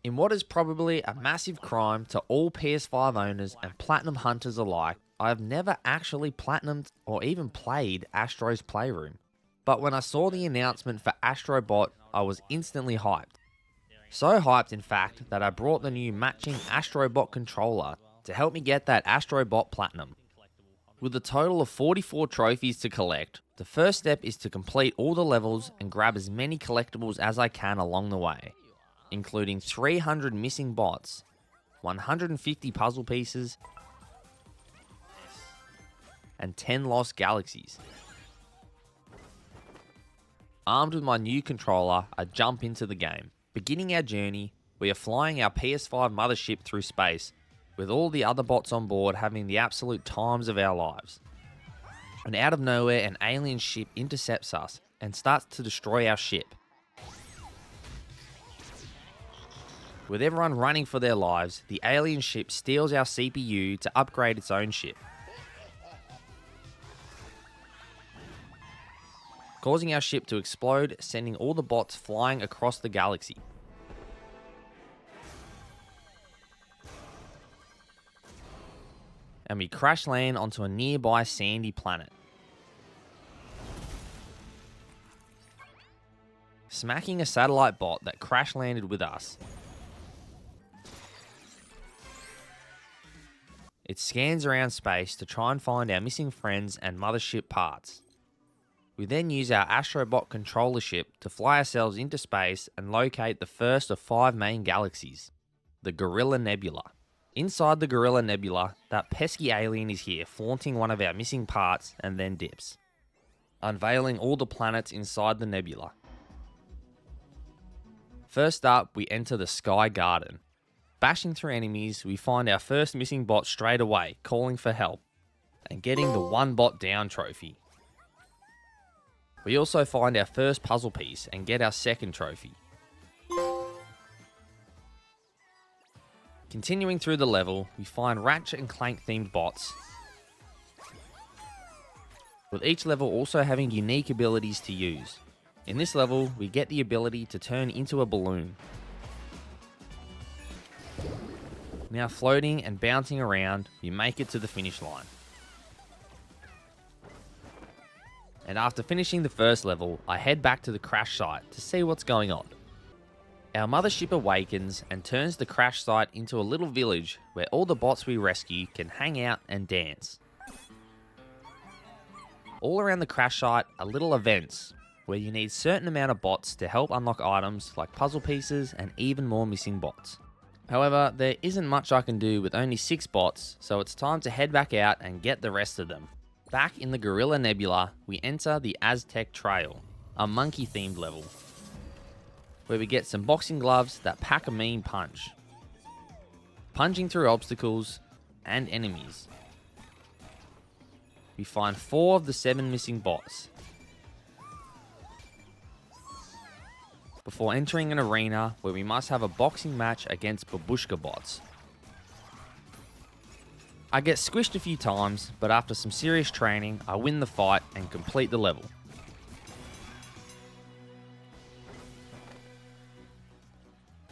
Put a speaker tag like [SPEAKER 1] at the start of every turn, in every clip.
[SPEAKER 1] In what is probably a massive crime to all PS5 owners and Platinum hunters alike, I have never actually platinumed or even played Astro's Playroom. But when I saw the announcement for Astro Bot, I was instantly hyped. So hyped in fact that I brought the new matching Astro Bot controller to help me get that Astro Bot Platinum. With a total of 44 trophies to collect, the first step is to complete all the levels and grab as many collectibles as I can along the way, including 300 missing bots, 150 puzzle pieces, and 10 lost galaxies. Armed with my new controller, I jump into the game. Beginning our journey, we are flying our PS5 mothership through space, with all the other bots on board having the absolute times of our lives. And out of nowhere, an alien ship intercepts us and starts to destroy our ship. With everyone running for their lives, the alien ship steals our CPU to upgrade its own ship, causing our ship to explode, sending all the bots flying across the galaxy. And we crash land onto a nearby sandy planet, smacking a satellite bot that crash landed with us. It scans around space to try and find our missing friends and mothership parts. We then use our Astrobot controller ship to fly ourselves into space and locate the first of 5 main galaxies, the Gorilla Nebula. Inside the Gorilla Nebula, that pesky alien is here flaunting one of our missing parts and then dips, unveiling all the planets inside the nebula. First up, we enter the Sky Garden. Bashing through enemies, we find our first missing bot straight away, calling for help, and getting the 1 bot down trophy. We also find our first puzzle piece and get our second trophy. Continuing through the level, we find Ratchet and Clank themed bots, with each level also having unique abilities to use. In this level, we get the ability to turn into a balloon. Now floating and bouncing around, we make it to the finish line. And after finishing the first level, I head back to the crash site to see what's going on. Our mothership awakens and turns the crash site into a little village where all the bots we rescue can hang out and dance. All around the crash site are little events where you need a certain amount of bots to help unlock items like puzzle pieces and even more missing bots. However, there isn't much I can do with only 6 bots, so it's time to head back out and get the rest of them. Back in the Gorilla Nebula, we enter the Aztec Trail, a monkey-themed level, where we get some boxing gloves that pack a mean punch, punching through obstacles and enemies. We find 4 of the 7 missing bots, before entering an arena where we must have a boxing match against babushka bots. I get squished a few times, but after some serious training, I win the fight and complete the level.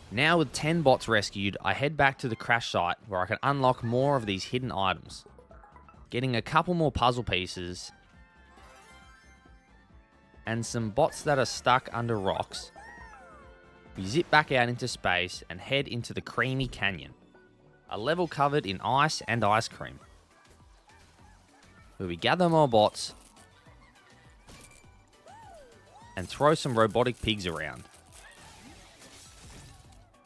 [SPEAKER 1] Now with 10 bots rescued, I head back to the crash site where I can unlock more of these hidden items, getting a couple more puzzle pieces, and some bots that are stuck under rocks. We zip back out into space and head into the Creamy Canyon, a level covered in ice and ice cream, where we gather more bots and throw some robotic pigs around,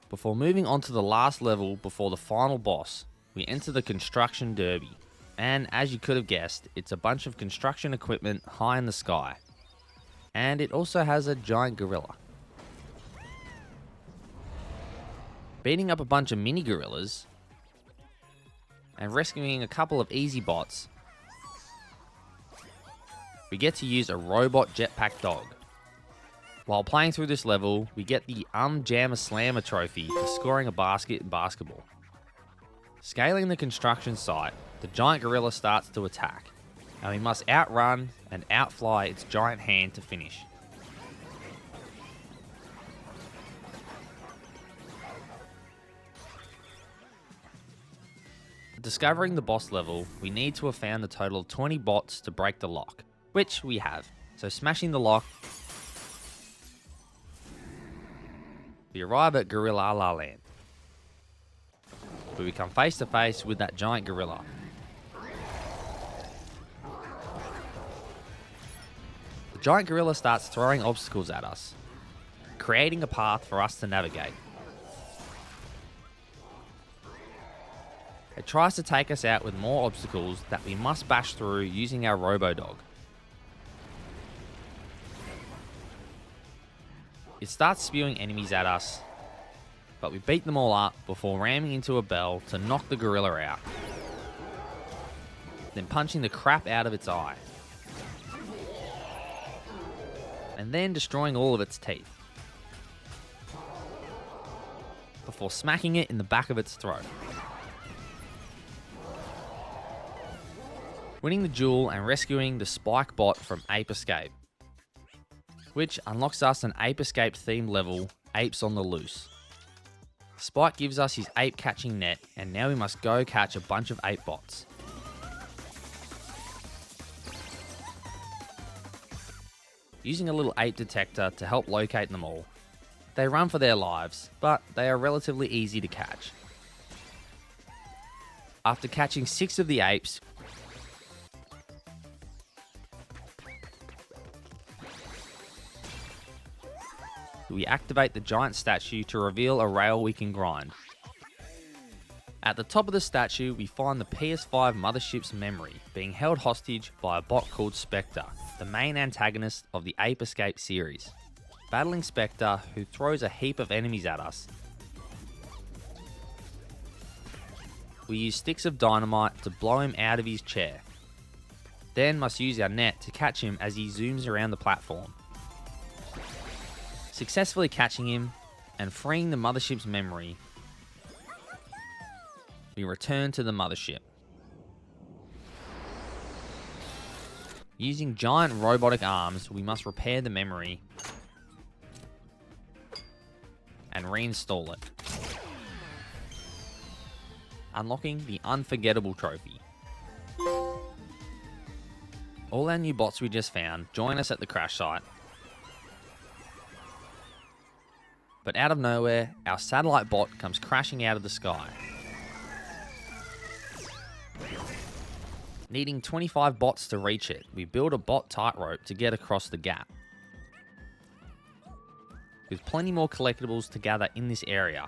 [SPEAKER 1] before moving on to the last level before the final boss. We enter the Construction Derby, and as you could have guessed, it's a bunch of construction equipment high in the sky, and it also has a giant gorilla. Beating up a bunch of mini gorillas and rescuing a couple of easy bots, we get to use a robot jetpack dog. While playing through this level, we get the Jammer Slammer trophy for scoring a basket in basketball. Scaling the construction site, the giant gorilla starts to attack, and we must outrun and outfly its giant hand to finish. discovering the boss level, we need to have found a total of 20 bots to break the lock, which we have. So smashing the lock, we arrive at Gorilla La Land, where we come face to face with that giant gorilla. The giant gorilla starts throwing obstacles at us, creating a path for us to navigate. It tries to take us out with more obstacles that we must bash through using our robo-dog. It starts spewing enemies at us, but we beat them all up before ramming into a bell to knock the gorilla out, then punching the crap out of its eye, and then destroying all of its teeth, before smacking it in the back of its throat. Winning the duel and rescuing the Spike bot from Ape Escape, which unlocks us an Ape Escape themed level, Apes on the Loose. Spike gives us his ape catching net, and now we must go catch a bunch of ape bots. Using a little ape detector to help locate them all. They run for their lives, but they are relatively easy to catch. After catching 6 of the apes, we activate the giant statue to reveal a rail we can grind. At the top of the statue, we find the PS5 mothership's memory being held hostage by a bot called Spectre, the main antagonist of the Ape Escape series. Battling Spectre, who throws a heap of enemies at us. We use sticks of dynamite to blow him out of his chair. Then must use our net to catch him as he zooms around the platform. Successfully catching him and freeing the mothership's memory, we return to the mothership. Using giant robotic arms, we must repair the memory and reinstall it, unlocking the Unforgettable Trophy. All our new bots we just found join us at the crash site. But out of nowhere, our satellite bot comes crashing out of the sky. Needing 25 bots to reach it, we build a bot tightrope to get across the gap. With plenty more collectibles to gather in this area,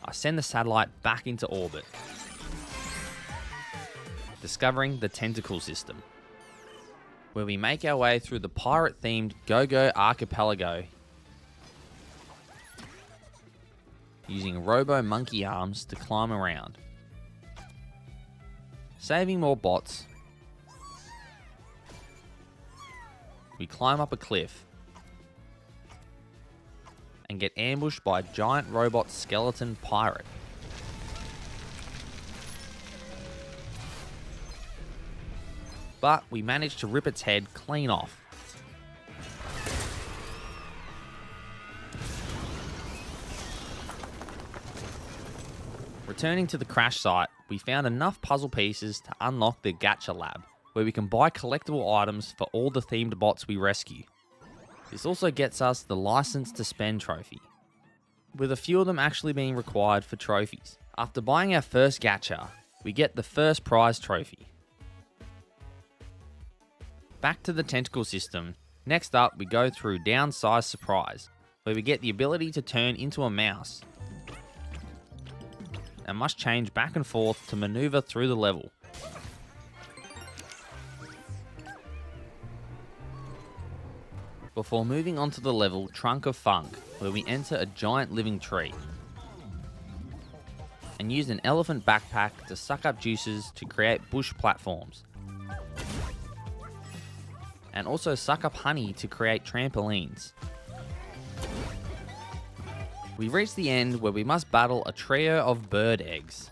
[SPEAKER 1] I send the satellite back into orbit, discovering the Tentacle system, where we make our way through the pirate-themed Go-Go Archipelago using robo-monkey arms to climb around. Saving more bots, we climb up a cliff and get ambushed by a giant robot skeleton pirate. But we managed to rip its head clean off. Returning to the crash site, we found enough puzzle pieces to unlock the Gacha Lab, where we can buy collectible items for all the themed bots we rescue. This also gets us the License to Spend trophy, with a few of them actually being required for trophies. After buying our first gacha, we get the first prize trophy. Back to the Tentacle system. Next up, we go through Downsize Surprise, where we get the ability to turn into a mouse and must change back and forth to maneuver through the level. Before moving on to the level Trunk of Funk, where we enter a giant living tree and use an elephant backpack to suck up juices to create bush platforms, and also suck up honey to create trampolines. We reach the end where we must battle a trio of bird eggs,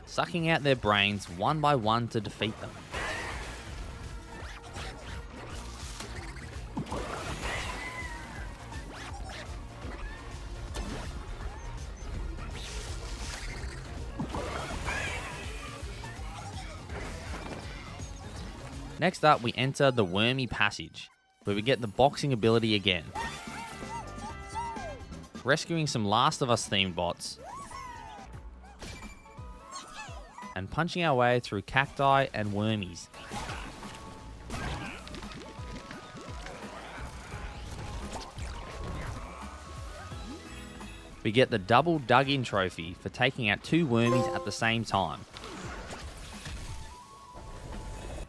[SPEAKER 1] sucking out their brains one by one to defeat them. Next up, we enter the Wormy Passage, where we get the boxing ability again. Rescuing some Last of Us themed bots, and punching our way through cacti and wormies. We get the double dug-in trophy for taking out 2 wormies at the same time.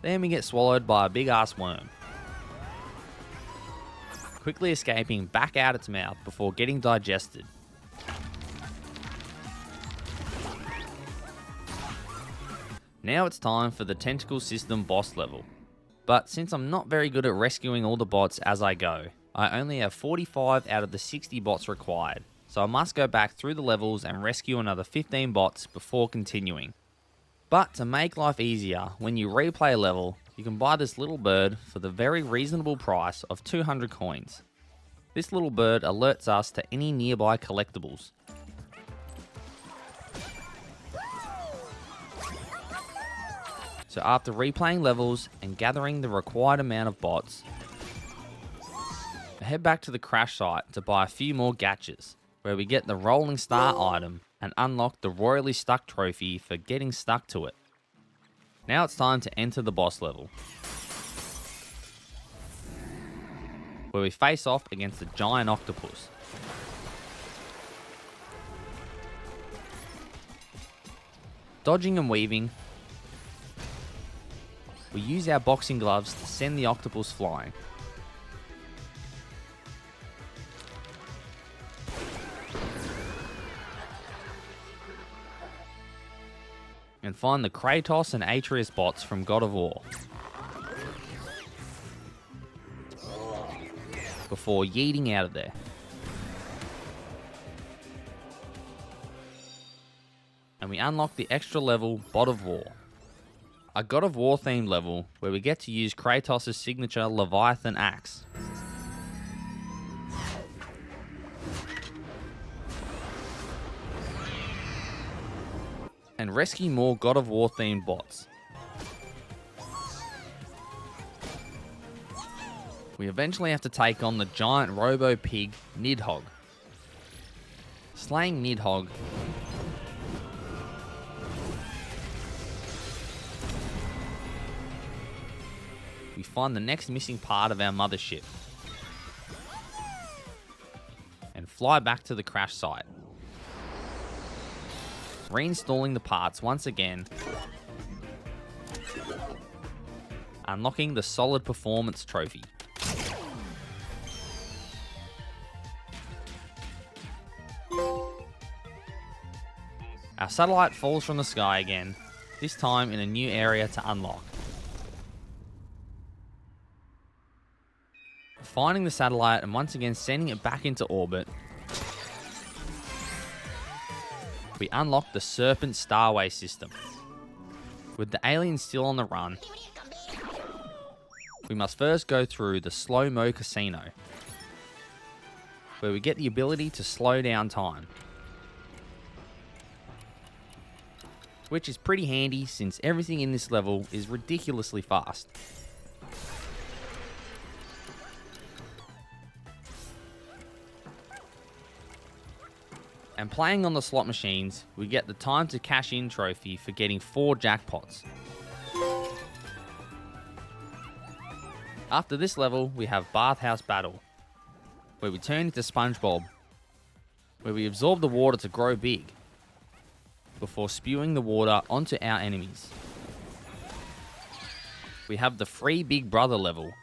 [SPEAKER 1] Then we get swallowed by a big ass worm, quickly escaping back out its mouth before getting digested. Now it's time for the Tentacle System boss level. But since I'm not very good at rescuing all the bots as I go, I only have 45 out of the 60 bots required, so I must go back through the levels and rescue another 15 bots before continuing. But to make life easier, when you replay a level, you can buy this little bird for the very reasonable price of 200 coins. This little bird alerts us to any nearby collectibles. So after replaying levels and gathering the required amount of bots, I head back to the crash site to buy a few more gachas, where we get the Rolling Star item and unlock the Royally Stuck trophy for getting stuck to it. Now it's time to enter the boss level, where we face off against a giant octopus. Dodging and weaving, we use our boxing gloves to send the octopus flying. And find the Kratos and Atreus bots from God of War, before yeeting out of there. And we unlock the extra level Bot of War, a God of War themed level where we get to use Kratos' signature Leviathan axe. And rescue more God of War themed bots. We eventually have to take on the giant robo pig Nidhogg. Slaying Nidhogg we find the next missing part of our mothership and fly back to the crash site, reinstalling the parts once again, unlocking the Solid Performance trophy. Our satellite falls from the sky again, this time in a new area to unlock. Finding the satellite and once again sending it back into orbit, we unlock the Serpent starway system. With the aliens still on the run, we must first go through the slow-mo casino, where we get the ability to slow down time, which is pretty handy since everything in this level is ridiculously fast. And playing on the slot machines, we get the time to cash in trophy for getting 4 jackpots. After this level, we have Bathhouse Battle, where we turn into SpongeBob, where we absorb the water to grow big, before spewing the water onto our enemies. We have the Free Big Brother level,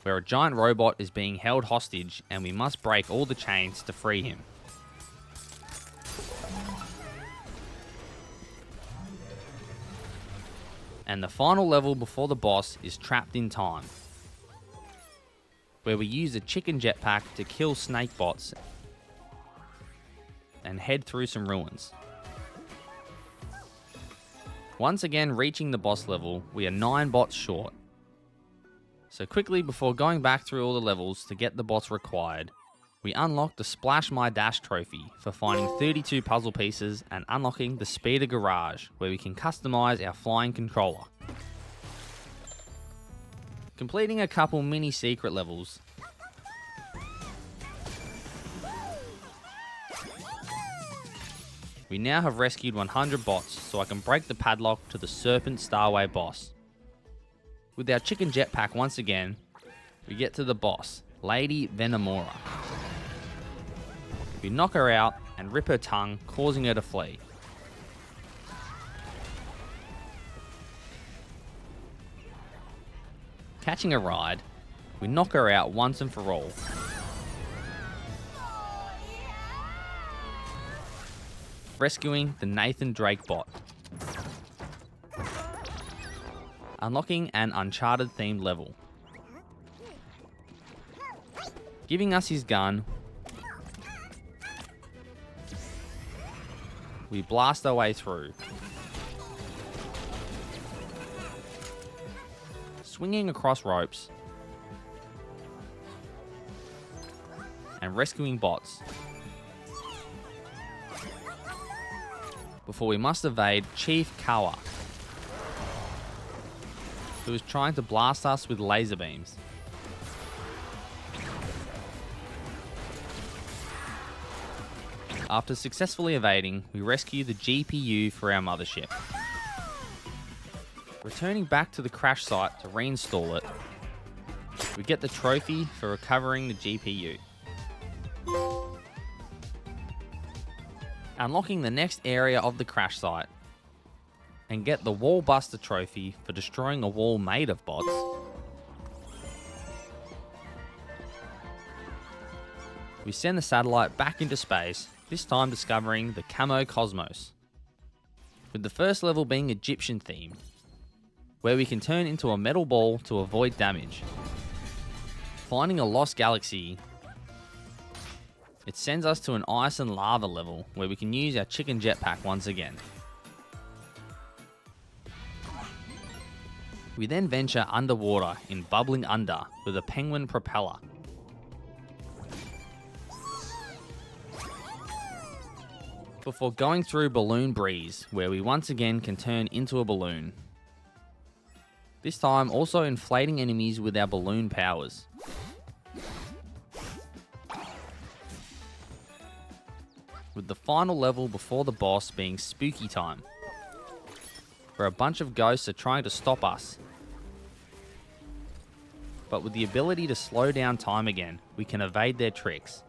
[SPEAKER 1] where a giant robot is being held hostage and we must break all the chains to free him. And the final level before the boss is Trapped in Time, where we use a chicken jetpack to kill snake bots and head through some ruins. Once again reaching the boss level, we are 9 bots short. So quickly before going back through all the levels to get the bots required, we unlock the Splash My Dash trophy for finding 32 puzzle pieces and unlocking the Speeder Garage, where we can customize our flying controller. completing a couple mini secret levels. We now have rescued 100 bots, so I can break the padlock to the Serpent starway boss. With our chicken jetpack once again, we get to the boss, Lady Venomora. We knock her out and rip her tongue, causing her to flee. Catching a ride, we knock her out once and for all. Rescuing the Nathan Drake bot. Unlocking an Uncharted themed level. Giving us his gun, we blast our way through. Swinging across ropes and rescuing bots before we must evade Chief Kawa, who is trying to blast us with laser beams. After successfully evading, we rescue the GPU for our mothership. Returning back to the crash site to reinstall it, we get the trophy for recovering the GPU. Unlocking the next area of the crash site, and get the Wall Buster trophy for destroying a wall made of bots. We send the satellite back into space, this time discovering the Camo cosmos, with the first level being Egyptian themed, where we can turn into a metal ball to avoid damage. Finding a lost galaxy, it sends us to an ice and lava level where we can use our chicken jetpack once again. We then venture underwater in Bubbling Under with a penguin propeller. Before going through Balloon Breeze, where we once again can turn into a balloon. This time also inflating enemies with our balloon powers. With the final level before the boss being Spooky Time, where a bunch of ghosts are trying to stop us. But with the ability to slow down time again, we can evade their tricks.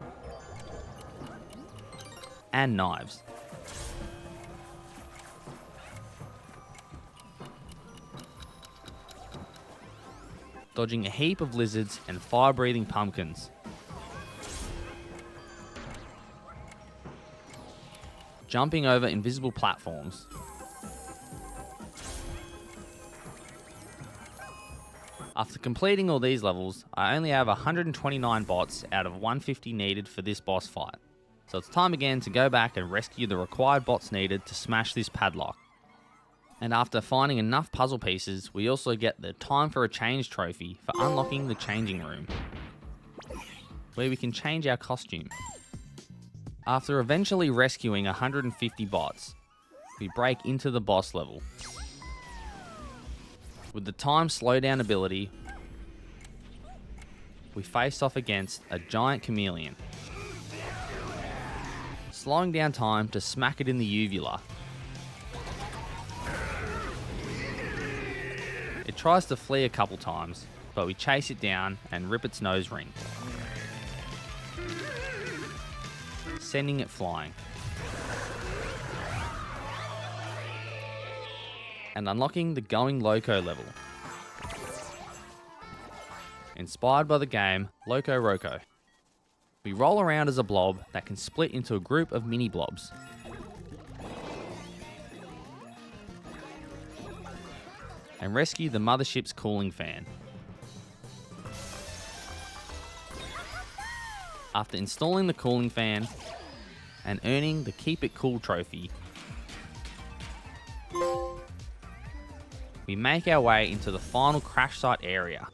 [SPEAKER 1] And knives. Dodging a heap of lizards and fire-breathing pumpkins. Jumping over invisible platforms. After completing all these levels, I only have 129 bots out of 150 needed for this boss fight. So it's time again to go back and rescue the required bots needed to smash this padlock. And after finding enough puzzle pieces, we also get the Time for a Change trophy for unlocking the changing room, where we can change our costume. After eventually rescuing 150 bots, we break into the boss level. With the time slowdown ability, we face off against a giant chameleon, slowing down time to smack it in the uvula. It tries to flee a couple times, but we chase it down and rip its nose ring, sending it flying. And unlocking the Going Loco level, inspired by the game Loco Roco. We roll around as a blob that can split into a group of mini blobs. And rescue the mothership's cooling fan. After installing the cooling fan and earning the Keep It Cool trophy, we make our way into the final crash site area,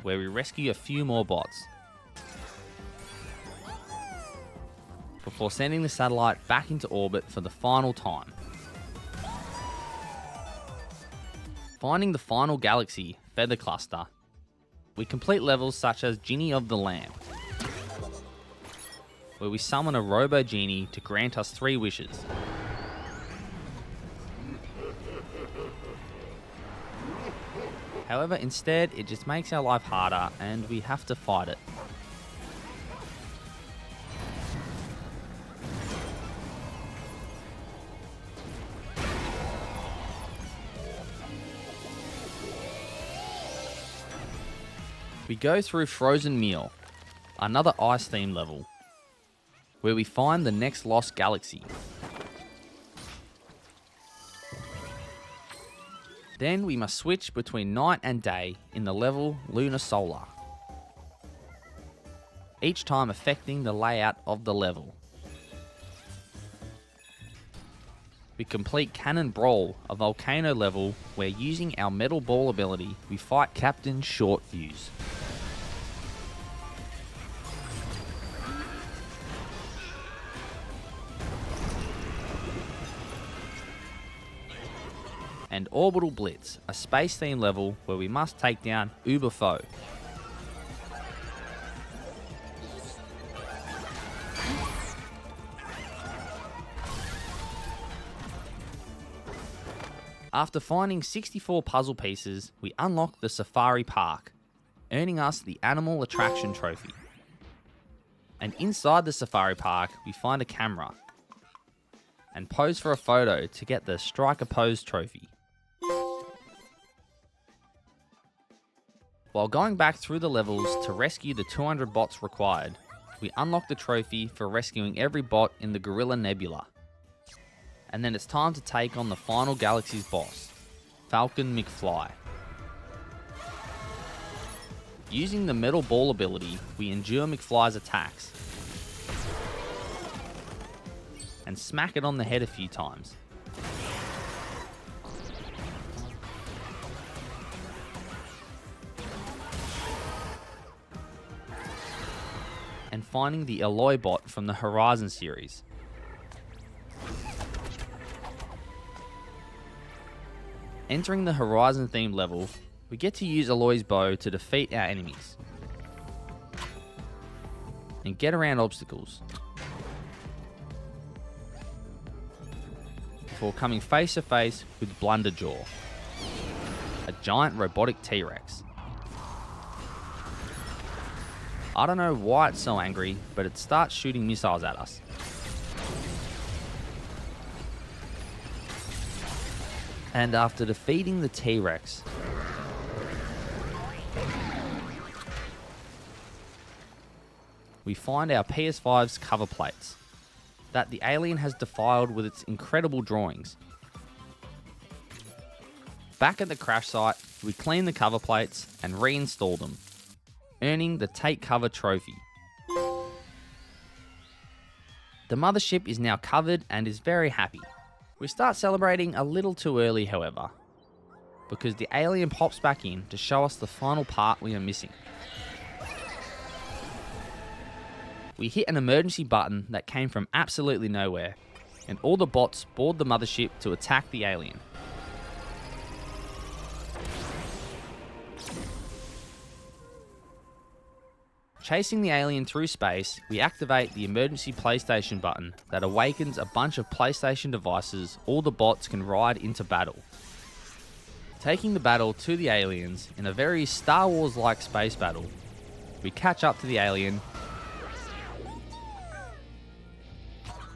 [SPEAKER 1] where we rescue a few more bots, before sending the satellite back into orbit for the final time.
[SPEAKER 2] Finding the final galaxy, Feather Cluster, we complete levels such as Genie of the Lamp, where we summon a Robo Genie to grant us 3 wishes. However, instead, it just makes our life harder and we have to fight it. We go through Frozen Meal, another ice theme level, where we find the next lost galaxy. Then we must switch between night and day in the level Lunar Solar, each time affecting the layout of the level. We complete Cannon Brawl, a volcano level where using our Metal Ball ability we fight Captain Short Fuse. And Orbital Blitz, a space theme level where we must take down Uber Foe. After finding 64 puzzle pieces, we unlock the Safari Park, earning us the Animal Attraction Trophy. And inside the Safari Park, we find a camera and pose for a photo to get the Striker Pose Trophy. While going back through the levels to rescue the 200 bots required, we unlock the trophy for rescuing every bot in the Gorilla Nebula. And then it's time to take on the final galaxy's boss, Falcon McFly. Using the Metal Ball ability, we endure McFly's attacks and smack it on the head a few times. And finding the Alloy bot from the Horizon series. Entering the Horizon themed level, we get to use Alloy's bow to defeat our enemies and get around obstacles before coming face to face with Blunderjaw, a giant robotic T-Rex. I don't know why it's so angry, but it starts shooting missiles at us. And after defeating the T-Rex, we find our PS5's cover plates that the alien has defiled with its incredible drawings. Back at the crash site, we clean the cover plates and reinstall them, earning the Take Cover trophy. The mothership is now covered and is very happy. We start celebrating a little too early, however, because the alien pops back in to show us the final part we are missing. We hit an emergency button that came from absolutely nowhere, and all the bots board the mothership to attack the alien. Chasing the alien through space, we activate the emergency PlayStation button that awakens a bunch of PlayStation devices all the bots can ride into battle. Taking the battle to the aliens in a very Star Wars-like space battle, we catch up to the alien,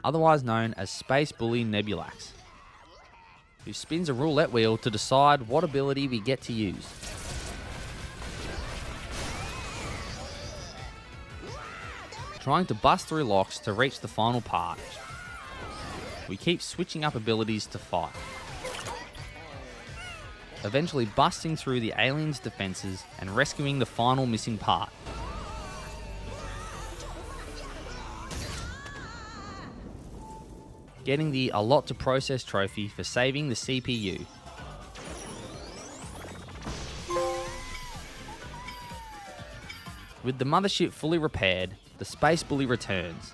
[SPEAKER 2] otherwise known as Space Bully Nebulax, who spins a roulette wheel to decide what ability we get to use. Trying to bust through locks to reach the final part, we keep switching up abilities to fight, eventually busting through the alien's defenses and rescuing the final missing part. Getting the A Lot to Process trophy for saving the CPU. With the mothership fully repaired, the Space Bully returns.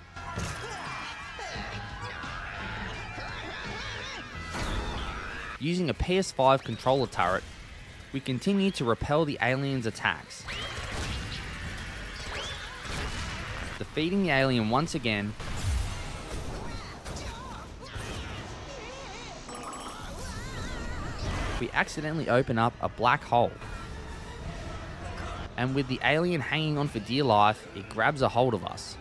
[SPEAKER 2] Using a PS5 controller turret, We continue to repel the aliens' attacks, defeating the alien once again. We accidentally open up a black hole, and with the alien hanging on for dear life, it grabs a hold of us.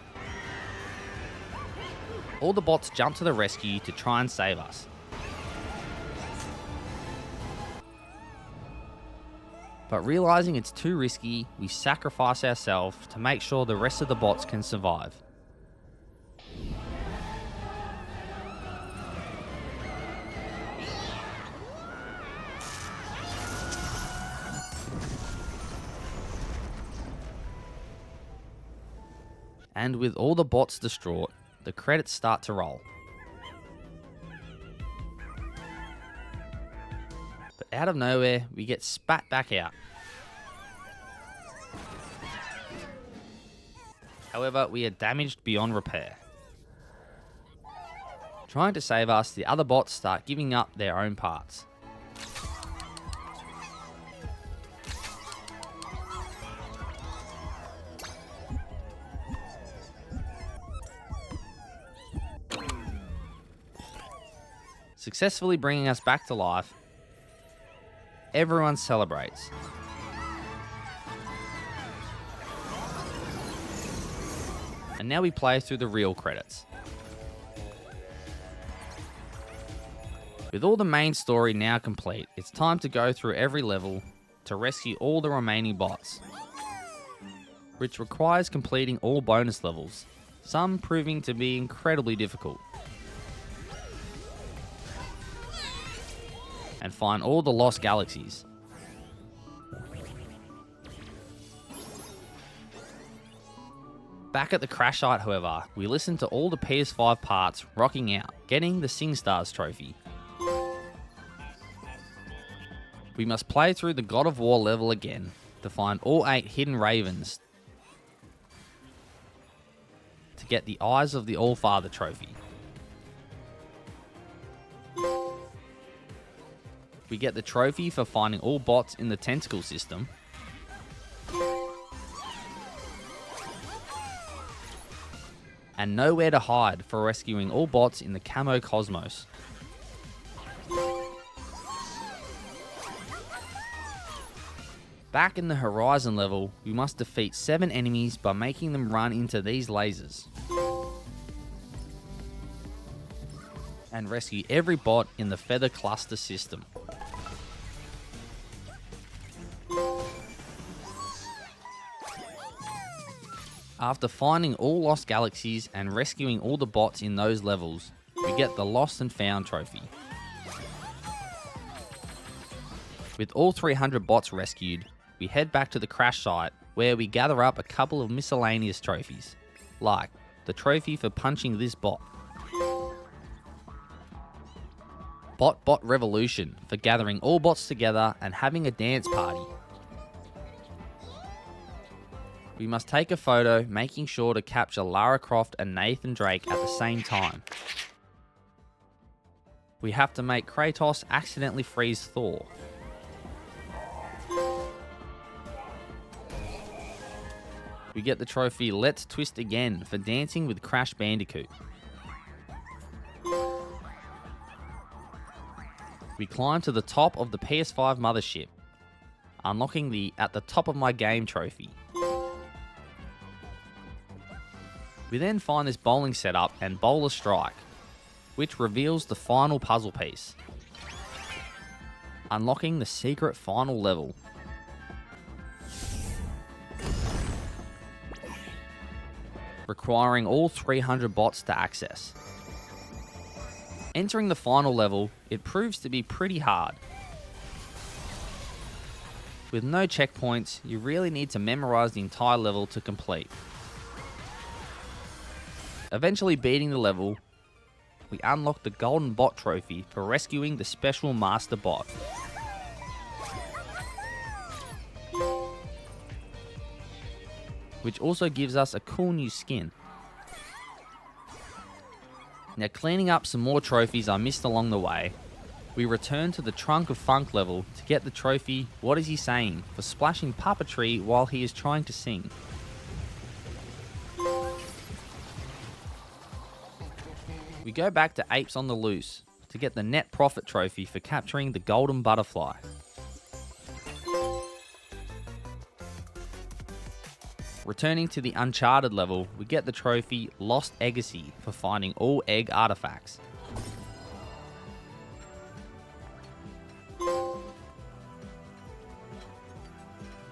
[SPEAKER 2] All the bots jump to the rescue to try and save us. But realizing it's too risky, we sacrifice ourselves to make sure the rest of the bots can survive. And with all the bots distraught, the credits start to roll. But out of nowhere, we get spat back out. However, we are damaged beyond repair. Trying to save us, the other bots start giving up their own parts. Successfully bringing us back to life, everyone celebrates. And now we play through the real credits. With all the main story now complete, it's time to go through every level to rescue all the remaining bots, which requires completing all bonus levels, some proving to be incredibly difficult. And find all the lost galaxies. Back at the crash site, however, we listen to all the PS5 parts rocking out, getting the SingStars trophy. We must play through the God of War level again to find all 8 hidden ravens to get the Eyes of the All-Father trophy. We get the trophy for finding all bots in the Tentacle system. And Nowhere to Hide for rescuing all bots in the Camo cosmos. Back in the Horizon level, we must defeat 7 enemies by making them run into these lasers. And rescue every bot in the Feather Cluster system. After finding all lost galaxies and rescuing all the bots in those levels, we get the Lost and Found trophy. With all 300 bots rescued, we head back to the crash site where we gather up a couple of miscellaneous trophies, like the trophy for punching this bot, Bot Revolution for gathering all bots together and having a dance party. We must take a photo, making sure to capture Lara Croft and Nathan Drake at the same time. We have to make Kratos accidentally freeze Thor. We get the trophy Let's Twist Again for dancing with Crash Bandicoot. We climb to the top of the PS5 mothership, unlocking the At the Top of My Game trophy. We then find this bowling setup and Bowler Strike, which reveals the final puzzle piece, unlocking the secret final level. Requiring all 300 bots to access. Entering the final level, it proves to be pretty hard. With no checkpoints, you really need to memorize the entire level to complete. Eventually beating the level, we unlock the Golden Bot trophy for rescuing the Special Master Bot. Which also gives us a cool new skin. Now, cleaning up some more trophies I missed along the way, We return to the Trunk of Funk level to get the trophy What Is He Saying for splashing puppetry while he is trying to sing. We go back to Apes on the Loose to get the Net Profit trophy for capturing the golden butterfly. Returning to the Uncharted level, we get the trophy Lost Eggacy for finding all egg artifacts.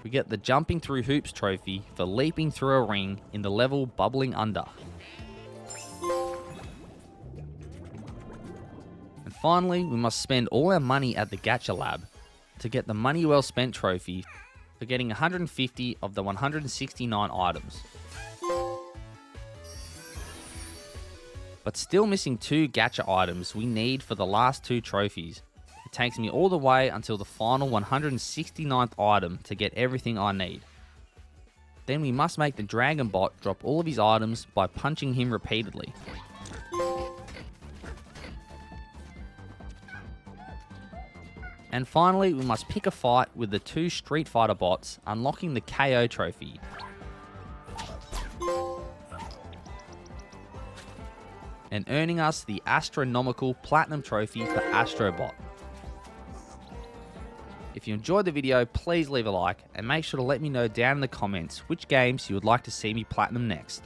[SPEAKER 2] We get the Jumping Through Hoops trophy for leaping through a ring in the level Bubbling Under. And finally, we must spend all our money at the Gacha Lab to get the Money Well Spent trophy for getting 150 of the 169 items. But still missing 2 gacha items we need for the last 2 trophies. It takes me all the way until the final 169th item to get everything I need. Then we must make the Dragon Bot drop all of his items by punching him repeatedly. And finally, we must pick a fight with the 2 Street Fighter bots, unlocking the KO trophy. And earning us the astronomical Platinum Trophy for Astro Bot. If you enjoyed the video, please leave a like and make sure to let me know down in the comments which games you would like to see me platinum next.